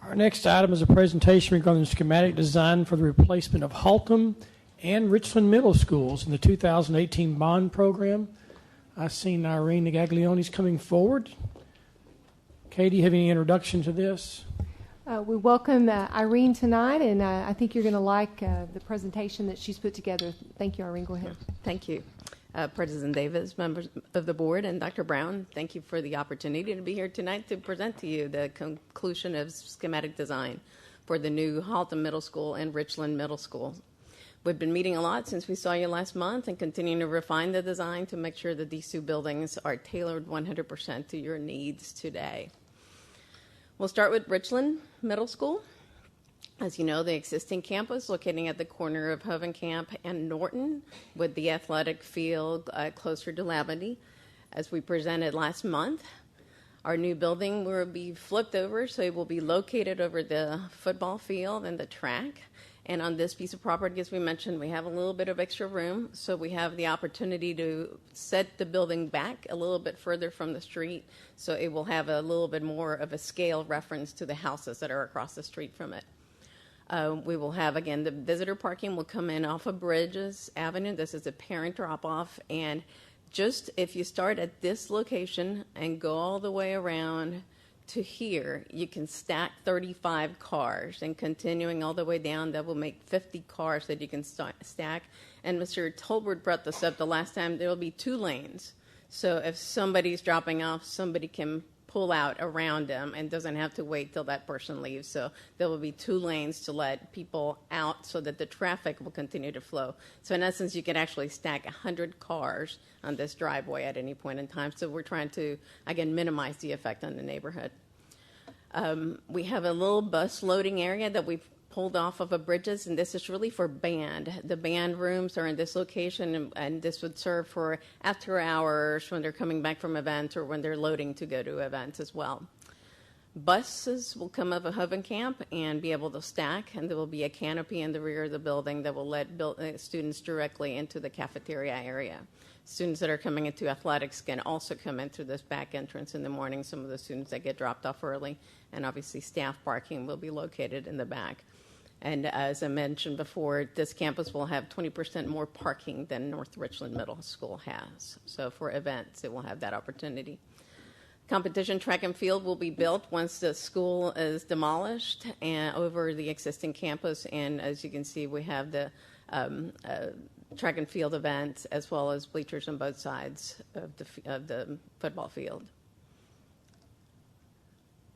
Our next item is a presentation regarding the schematic design for the replacement of Haltom and Richland Middle Schools in the 2018 bond program. I've seen Irene Gaglioni's coming forward. Katie, have any introduction to this? We welcome Irene tonight, and I think you're going to like the presentation that she's put together. Thank you, Irene. Go ahead. Thank you. President Davis, members of the board, and Dr. Brown, thank you for the opportunity to be here tonight to present to you the conclusion of schematic design for the new Haltom Middle School and Richland Middle School. We've been meeting a lot since we saw you last month and continuing to refine the design to make sure that these two buildings are tailored 100% to your needs today. We'll start with Richland Middle School. As you know, the existing campus locating at the corner of Hovenkamp and Norton with the athletic field closer to Labadie. As we presented last month, our new building will be flipped over, so it will be located over the football field and the track. And on this piece of property, as we mentioned, we have a little bit of extra room, so we have the opportunity to set the building back a little bit further from the street, so it will have a little bit more of a scale reference to the houses that are across the street from it. We will have, again, the visitor parking will come in off of Bridges Avenue. This is a parent drop-off, and just if you start at this location and go all the way around to here, you can stack 35 cars, and continuing all the way down, that will make 50 cars that you can stack. And Mr. Tolbert brought this up the last time. There will be 2 lanes. So if somebody's dropping off, somebody can pull out around them and doesn't have to wait till that person leaves. So there will be 2 lanes to let people out so that the traffic will continue to flow. So in essence, you can actually stack 100 cars on this driveway at any point in time. So we're trying to, again, minimize the effect on the neighborhood. We have a little bus loading area that we've pulled off of a Bridges, and this is really for band. The band rooms are in this location, and this would serve for after hours when they're coming back from events or when they're loading to go to events as well. Buses will come up a Hovenkamp and be able to stack, and there will be a canopy in the rear of the building that will let students directly into the cafeteria area. Students that are coming into athletics can also come in through this back entrance in the morning, some of the students that get dropped off early, and obviously staff parking will be located in the back. And as I mentioned before, this campus will have 20% more parking than North Richland Middle School has. So for events, it will have that opportunity. Competition track and field will be built once the school is demolished and over the existing campus. And as you can see, we have the track and field events as well as bleachers on both sides of the football field.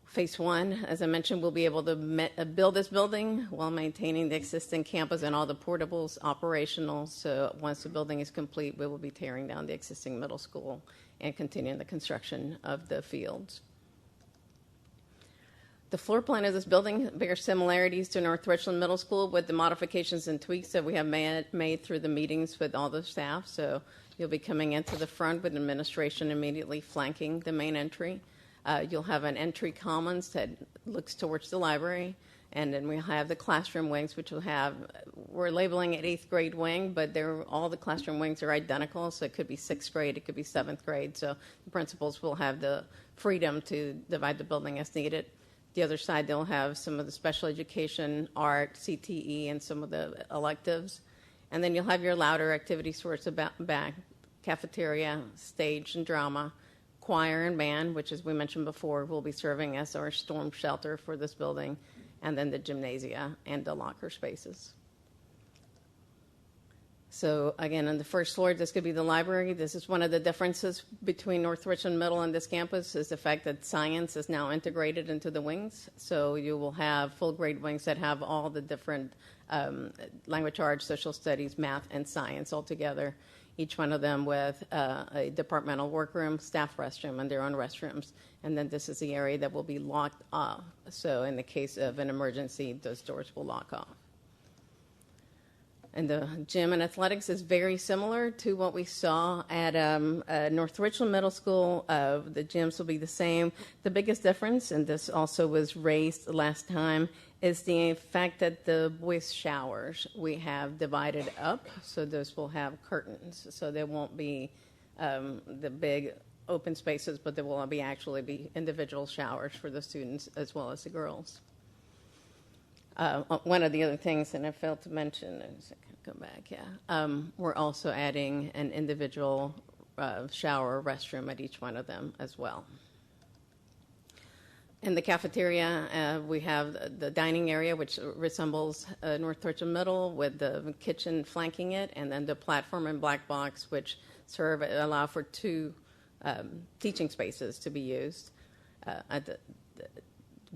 Phase 1, as I mentioned, we'll be able to build this building while maintaining the existing campus and all the portables operational. So once the building is complete, we will be tearing down the existing middle school and continuing the construction of the fields. The floor plan of this building bears similarities to North Richland Middle School with the modifications and tweaks that we have made through the meetings with all the staff. So you'll be coming into the front with administration immediately flanking the main entry. You'll have an entry commons that looks towards the library, and then we'll have the classroom wings, which will have, we're labeling it 8th grade wing, but all the classroom wings are identical, so it could be 6th grade, it could be 7th grade, so the principals will have the freedom to divide the building as needed. The other side, they'll have some of the special education, art, CTE, and some of the electives. And then you'll have your louder activities towards the back, cafeteria, stage, and drama. Choir and band, which, as we mentioned before, will be serving as our storm shelter for this building, and then the gymnasia and the locker spaces. So again, on the first floor, this could be the library. This is one of the differences between North Richland Middle and this campus is the fact that science is now integrated into the wings. So you will have full grade wings that have all the different language arts, social studies, math, and science all together. Each one of them with a departmental workroom, staff restroom, and their own restrooms. And then this is the area that will be locked off. So in the case of an emergency, those doors will lock off. And the gym and athletics is very similar to what we saw at North Richland Middle School. The gyms will be the same. The biggest difference, and this also was raised last time, is the fact that the boys' showers we have divided up, so those will have curtains. So there won't be the big open spaces, but there will actually be individual showers for the students as well as the girls. One of the other things, and I failed to mention, come back, we're also adding an individual shower restroom at each one of them as well. In the cafeteria, we have the dining area, which resembles North Richland Middle, with the kitchen flanking it, and then the platform and black box, which allow for two teaching spaces to be used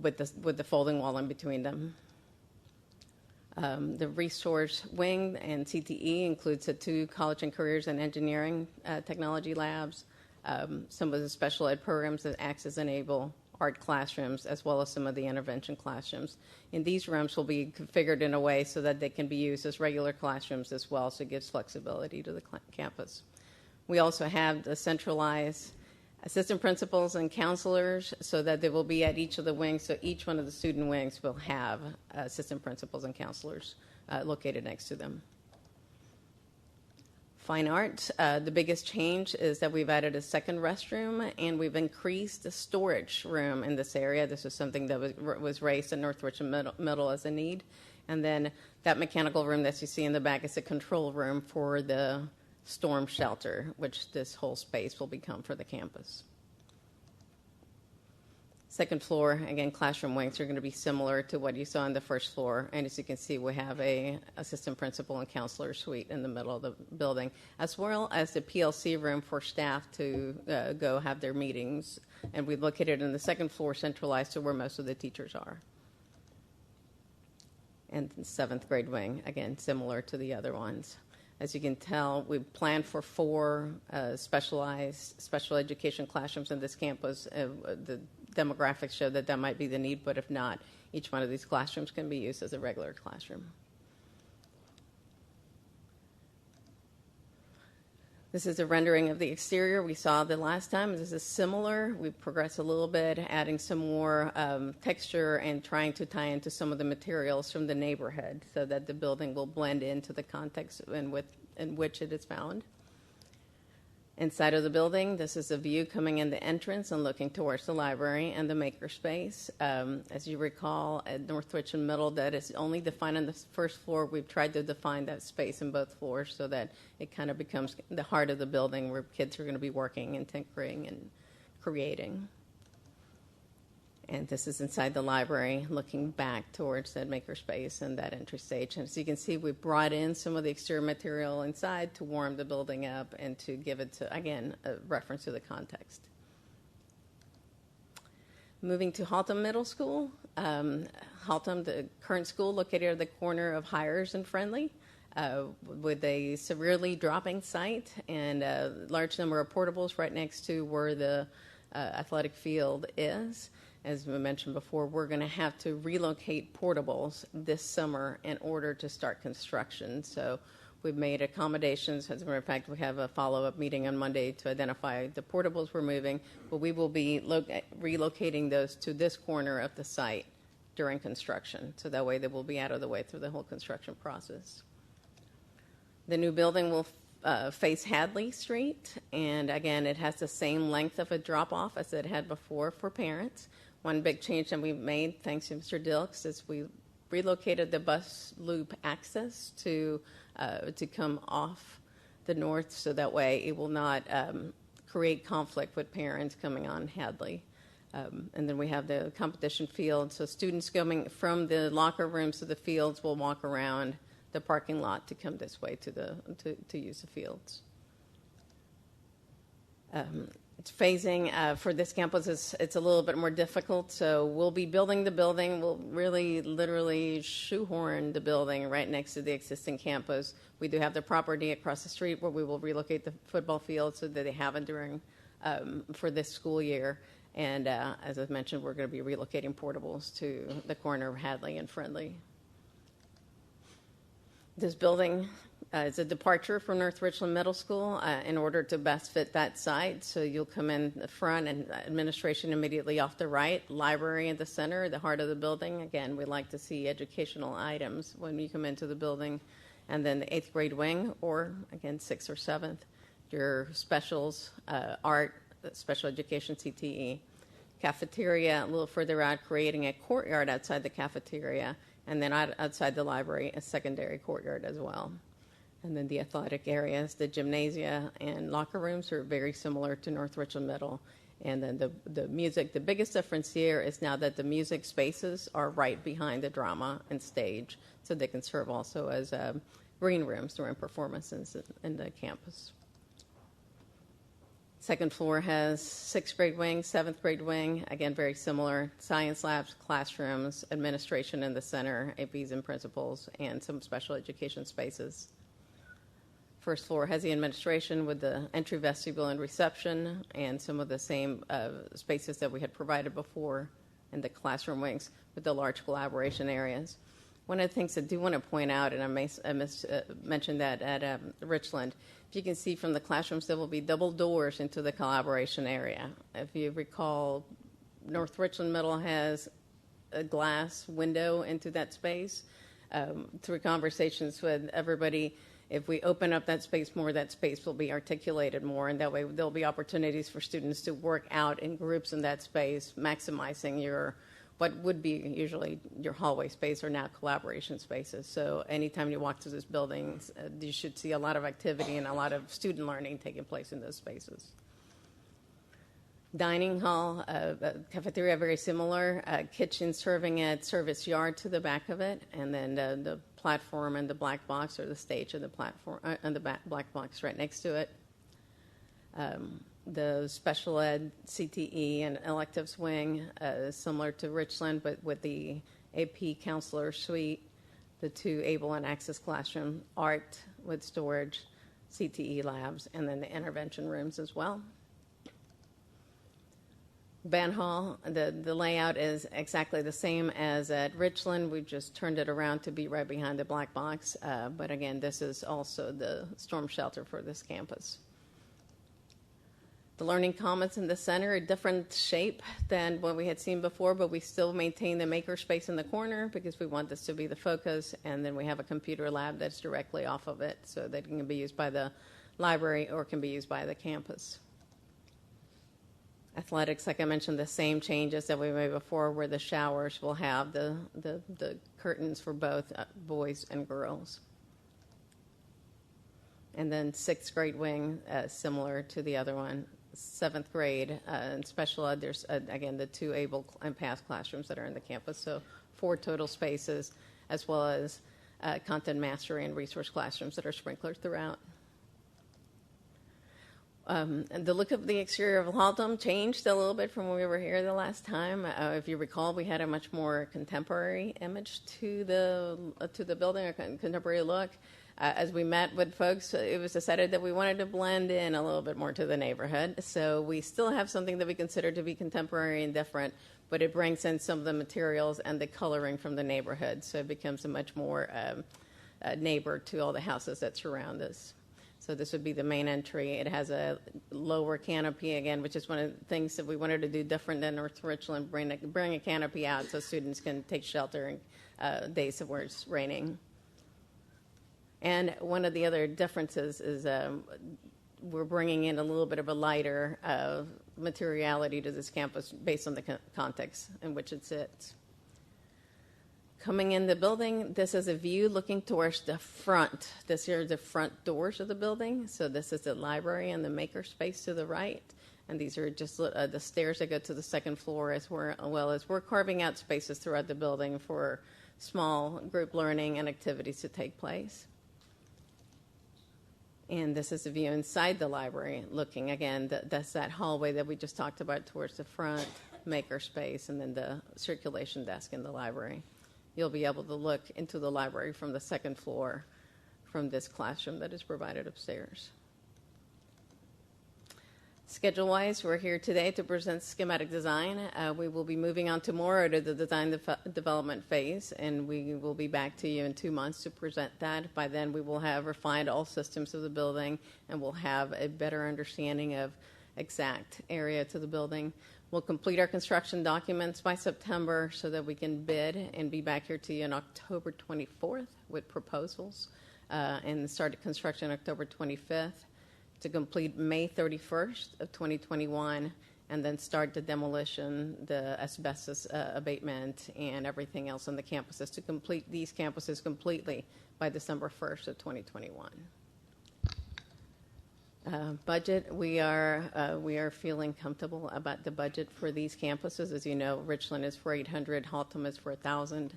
with the folding wall in between them. The resource wing and CTE includes the 2 college and careers and engineering technology labs, some of the special ed programs that acts as enable art classrooms, as well as some of the intervention classrooms. And these rooms will be configured in a way so that they can be used as regular classrooms as well, so it gives flexibility to the campus. We also have the centralized assistant principals and counselors so that they will be at each of the wings, so each one of the student wings will have assistant principals and counselors located next to them. Fine art, the biggest change is that we've added a second restroom, and we've increased the storage room in this area. This is something that was raised in North Richland Middle as a need. And then that mechanical room that you see in the back is a control room for the storm shelter, which this whole space will become for the campus. Second floor, again, classroom wings are going to be similar to what you saw on the first floor. And as you can see, we have a assistant principal and counselor suite in the middle of the building, as well as the PLC room for staff to go have their meetings. And we located in the second floor, centralized to where most of the teachers are. And the 7th grade wing, again, similar to the other ones. As you can tell, we planned for 4 specialized special education classrooms in this campus. The demographics show that that might be the need, but if not, each one of these classrooms can be used as a regular classroom. This is a rendering of the exterior we saw the last time. This is similar. We've progressed a little bit, adding some more texture and trying to tie into some of the materials from the neighborhood so that the building will blend into the context in which it is found. Inside of the building, this is a view coming in the entrance and looking towards the library and the makerspace. As you recall, at North Richland Middle, that is only defined on the first floor. We've tried to define that space in both floors so that it kind of becomes the heart of the building where kids are going to be working and tinkering and creating. And this is inside the library, looking back towards that makerspace and that entry stage. And as you can see, we brought in some of the exterior material inside to warm the building up and to give it, again, a reference to the context. Moving to Haltom Middle School. Haltom, the current school, located at the corner of Hires and Friendly, with a severely dropping site and a large number of portables right next to where the athletic field is. As we mentioned before, we're going to have to relocate portables this summer in order to start construction. So we've made accommodations. As a matter of fact, we have a follow-up meeting on Monday to identify the portables we're moving, but we will be relocating those to this corner of the site during construction. So that way they will be out of the way through the whole construction process. The new building will face Hadley Street, and again, it has the same length of a drop-off as it had before for parents. One big change that we made, thanks to Mr. Dilks, is we relocated the bus loop access to come off the north, so that way it will not create conflict with parents coming on Hadley. And then we have the competition field, so students coming from the locker rooms to the fields will walk around the parking lot to come this way to use the fields. It's phasing for this campus. It's a little bit more difficult. So we'll be building the building. We'll really, literally shoehorn the building right next to the existing campus. We do have the property across the street where we will relocate the football field so that they have it during for this school year. And as I've mentioned, we're going to be relocating portables to the corner of Hadley and Friendly. This building is a departure from North Richland Middle School in order to best fit that site. So you'll come in the front and administration immediately off the right, library in the center, the heart of the building. Again, we like to see educational items when you come into the building. And then the 8th grade wing, or again, 6th or 7th, your specials, art, special education, CTE, cafeteria a little further out, creating a courtyard outside the cafeteria, and then outside the library, a secondary courtyard as well. And then the athletic areas, the gymnasia and locker rooms are very similar to North Richland Middle. And then the music, the biggest difference here is now that the music spaces are right behind the drama and stage, so they can serve also as green rooms during performances in the campus. Second floor has 6th grade wing, 7th grade wing, again, very similar. Science labs, classrooms, administration in the center, APs and principals, and some special education spaces. First floor has the administration with the entry vestibule and reception and some of the same spaces that we had provided before in the classroom wings with the large collaboration areas. One of the things I do want to point out, and I mentioned that at Richland, if you can see from the classrooms, there will be double doors into the collaboration area. If you recall, North Richland Middle has a glass window into that space. Through conversations with everybody, if we open up that space more, that space will be articulated more, and that way there'll be opportunities for students to work out in groups in that space, maximizing what would be usually your hallway space are now collaboration spaces. So anytime you walk through this building, you should see a lot of activity and a lot of student learning taking place in those spaces. Dining hall, cafeteria, very similar. Kitchen serving at service yard to the back of it, and then the platform and the black box, or the stage and the platform and the black box right next to it. The special ed, CTE, and electives wing, similar to Richland, but with the AP counselor suite, the 2 able and access classroom, art with storage, CTE labs, and then the intervention rooms as well. Band hall, the layout is exactly the same as at Richland. We've just turned it around to be right behind the black box. But again, this is also the storm shelter for this campus. The learning commons in the center, a different shape than what we had seen before, but we still maintain the maker space in the corner because we want this to be the focus. And then we have a computer lab that's directly off of it, so that it can be used by the library or can be used by the campus. Athletics, like I mentioned, the same changes that we made before, where the showers will have the curtains for both boys and girls. And then 6th grade wing, similar to the other one. 7th grade in special ed, there's, again, the 2 able and pass classrooms that are in the campus. So 4 total spaces, as well as content mastery and resource classrooms that are sprinkled throughout. And the look of the exterior of Haltom changed a little bit from when we were here the last time. If you recall, we had a much more contemporary image to the building, a contemporary look. As we met with folks, it was decided that we wanted to blend in a little bit more to the neighborhood. So we still have something that we consider to be contemporary and different, but it brings in some of the materials and the coloring from the neighborhood. So it becomes a much more neighbor to all the houses that surround us. So this would be the main entry. It has a lower canopy, again, which is one of the things that we wanted to do different than North Richland, bring a canopy out so students can take shelter in days where it's raining. And one of the other differences is we're bringing in a little bit of a lighter materiality to this campus based on the context in which it sits. Coming in the building, this is a view looking towards the front. This here are the front doors of the building. So this is the library and the maker space to the right. And these are just the stairs that go to the second floor, as well as we're carving out spaces throughout the building for small group learning and activities to take place. And this is a view inside the library, looking, again, that's that hallway that we just talked about towards the front, maker space, and then the circulation desk in the library. You'll be able to look into the library from the second floor from this classroom that is provided upstairs. Schedule-wise, we're here today to present schematic design. We will be moving on tomorrow to the design development phase, and we will be back to you in 2 months to present that. By then, we will have refined all systems of the building, and we'll have a better understanding of exact area to the building. We'll complete our construction documents by September so that we can bid and be back here to you on October 24th with proposals, and start construction October 25th. To complete May 31st of 2021, and then start the demolition, the asbestos abatement, and everything else on the campuses to complete these campuses completely by December 1st of 2021. Budget, we are feeling comfortable about the budget for these campuses. As you know, Richland is for 800, Haltom is for 1,000.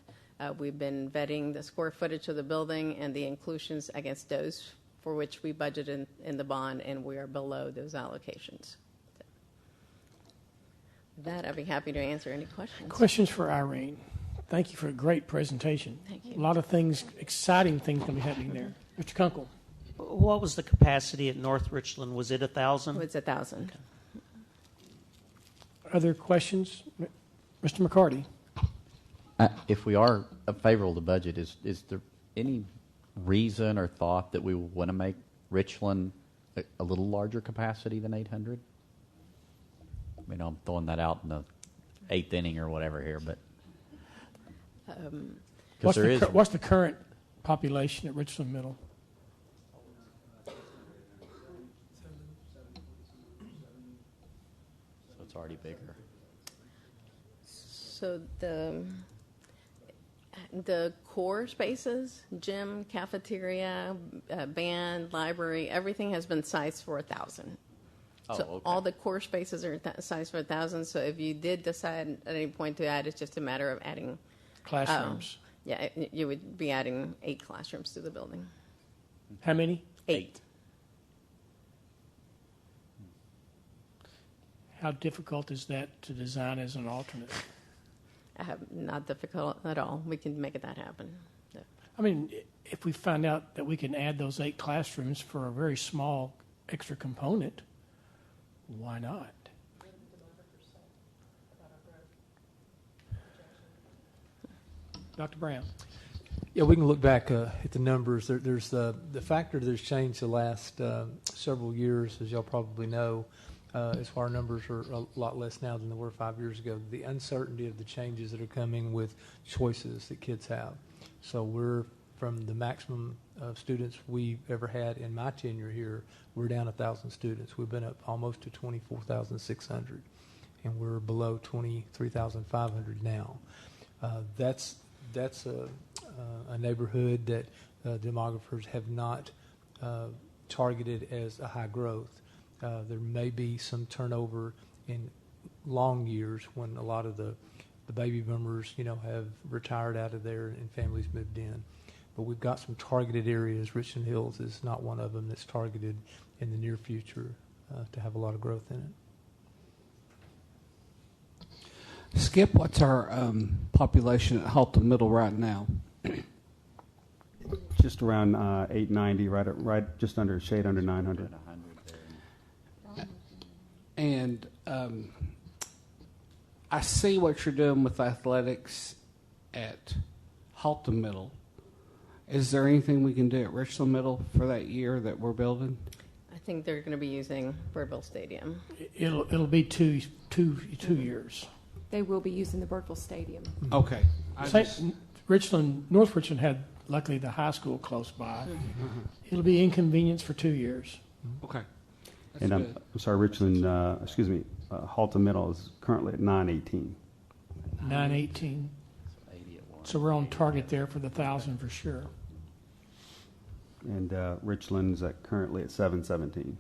We've been vetting the square footage of the building and the inclusions against those for which we budgeted in the bond, and we are below those allocations. With that, I'd be happy to answer any questions. Questions for Irene. Thank you for a great presentation. Thank you. A lot of things, exciting things going to be happening there. Mr. Kunkel. What was the capacity at North Richland? Was it 1,000? It's 1,000. Other questions? Mr. McCarty. If we are favorable to the budget, is there any reason or thought that we want to make Richland a little larger capacity than 800? I mean, I'm throwing that out in the 8th inning or whatever here, but What's the current population at Richland Middle? So it's already bigger. So the core spaces, gym, cafeteria, band, library, everything has been sized for 1,000. So okay. all the core spaces are sized for 1,000. So if you did decide at any point to add, it's just a matter of adding Classrooms. Yeah, you would be adding 8 classrooms to the building. How many? 8. How difficult is that to design as an alternate? Not difficult at all. We can make that happen. Yeah. I mean, if we find out that we can add those 8 classrooms for a very small extra component, why not? Dr. Brown. Yeah, we can look back at the numbers. There's the factor that's changed the last several years, as y'all probably know, as far numbers are a lot less now than they were 5 years ago. The uncertainty of the changes that are coming with choices that kids have. So we're from the maximum of students we've ever had in my tenure here, we're down 1,000 students. We've been up almost to 24,600, and we're below 23,500 now. That's a neighborhood that demographers have not targeted as a high growth. There may be some turnover in long years when a lot of the baby boomers, have retired out of there and families moved in. But we've got some targeted areas. Richland Hills is not one of them that's targeted in the near future to have a lot of growth in it. Skip, what's our population at Haltom Middle right now? Just around 890, right, just under shade under 900. And I see what you're doing with athletics at Haltom Middle. Is there anything we can do at Richland Middle for that year that we're building? I think they're going to be using Birdville Stadium. It'll be two years. They will be using the Birdville Stadium. Okay. North Richland had, luckily, the high school close by. Mm-hmm. It'll be inconvenience for 2 years. Okay. That's And good. I'm sorry, Richland, Haltom Middle is currently at 918. 918. So we're on target there for the 1,000 for sure. And Richland's currently at 717.